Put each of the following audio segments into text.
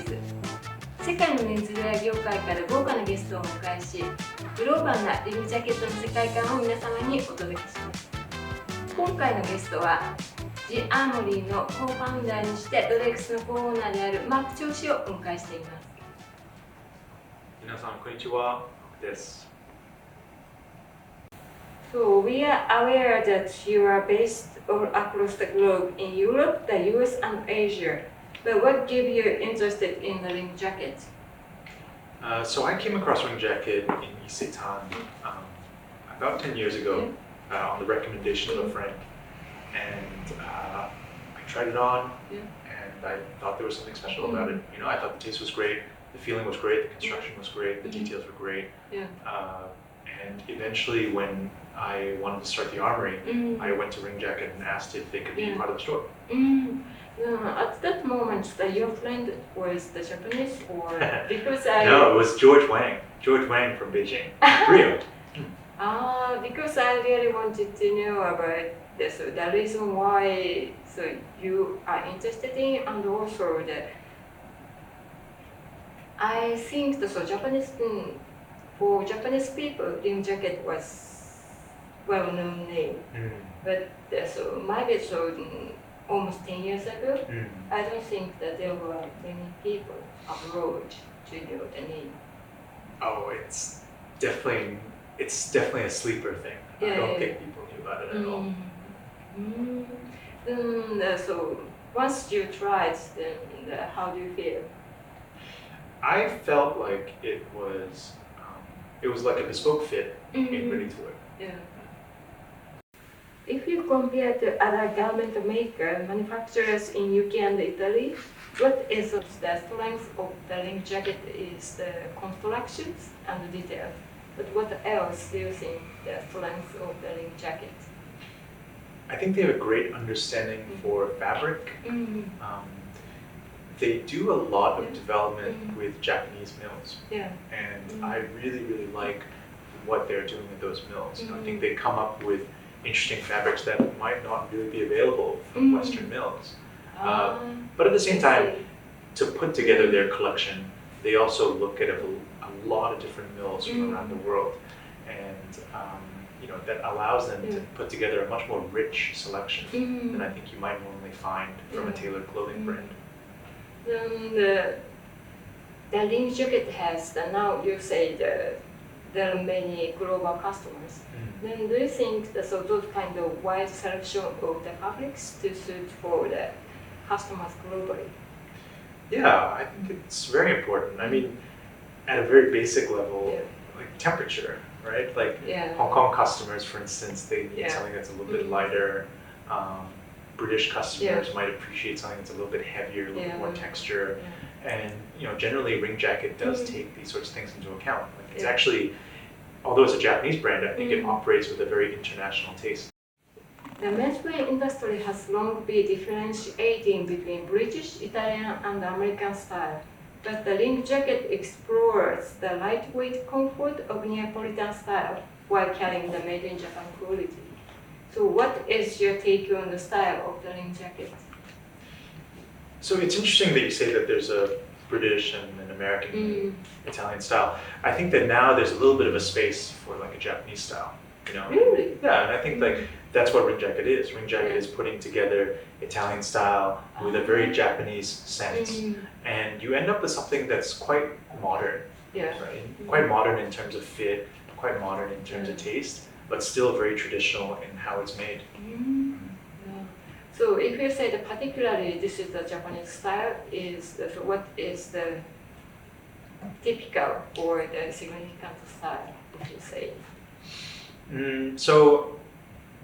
ズ。世界のメンズウェア業界から豪華なゲストをお迎えし、グローバルなリムジャケットの世界観を皆様にお届けします。今回のゲストは、Armoury のコーファウンダーにして、ロレックスのコーオーナーであるマーク・チョ氏をお迎えしています。皆さん、こんにちは。です。So we are aware that you are based all across the globe in Europe, the US, and Asia. But what gave you interested in the ring jacket? So I came across ring jacket in Isetan about 10 years ago on the recommendation of a friend, and I tried it on, and I thought there was something special about it. You know, I thought the taste was great, the feeling was great, the construction was great, the details were great. And eventually, when I wanted to start the Armoury, I went to Ring Jacket and asked if they could be part of the store. At that moment, your friend was the Japanese, or because No, it was George Wang from Beijing, Rio. Because I really wanted to know about this, the reason why you are interested in, and also I think for Japanese people, ring jacket was well-known name. But maybe almost 10 years ago, I don't think that there were many people abroad to know the name. Oh, it's definitely a sleeper thing. I don't think people knew about it at all. So once you tried, then how do you feel? I felt like it was like a bespoke fit in ready to wear. If you compare to other garment manufacturers in UK and Italy, what is the strength of the ring jacket is the constructions and the detail. But what else do you think the strength of the ring jacket? I think they have a great understanding for fabric. They do a lot of development with Japanese mills, and I really like what they're doing with those mills. You know, I think they come up with interesting fabrics that might not really be available from Western mills. But at the same time, to put together their collection, they also look at a lot of different mills from around the world, and you know, that allows them to put together a much more rich selection than I think you might normally find from a tailored clothing brand. The ring jacket has now you say there are many global customers. Then do you think that those kind of wide selection of the fabrics to suit for the customers globally? Yeah, I think it's very important. I mean, at a very basic level, like temperature, right? Like Hong Kong customers, for instance, they need something that's a little bit lighter. British customers might appreciate something that's a little bit heavier, a little bit more texture, and you know, generally, Ring Jacket does take these sorts of things into account. Like it's actually, although it's a Japanese brand, I think it operates with a very international taste. The menswear industry has long been differentiating between British, Italian, and American style, but the Ring Jacket explores the lightweight comfort of Neapolitan style while carrying the made in Japan quality. So what is your take on the style of the ring jacket? So it's interesting that you say that there's a British and an American Italian style. I think that now there's a little bit of a space for like a Japanese style, you know? Really? Yeah, and I think like that's what ring jacket is. Ring jacket is putting together Italian style with a very Japanese sense, and you end up with something that's quite modern. Right? Quite modern in terms of fit, quite modern in terms of taste, but still very traditional in how it's made. So if you say that particularly this is the Japanese style, so what is the typical or the significant style, if you say? So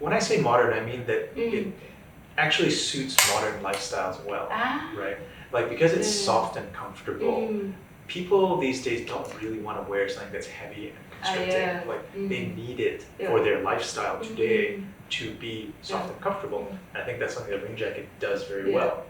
when I say modern, I mean that it actually suits modern lifestyles well, right? Like because it's soft and comfortable, people these days don't really want to wear something that's heavy and constricting. Like they need it for their lifestyle today to be soft and comfortable. And I think that's something that ring jacket does very well.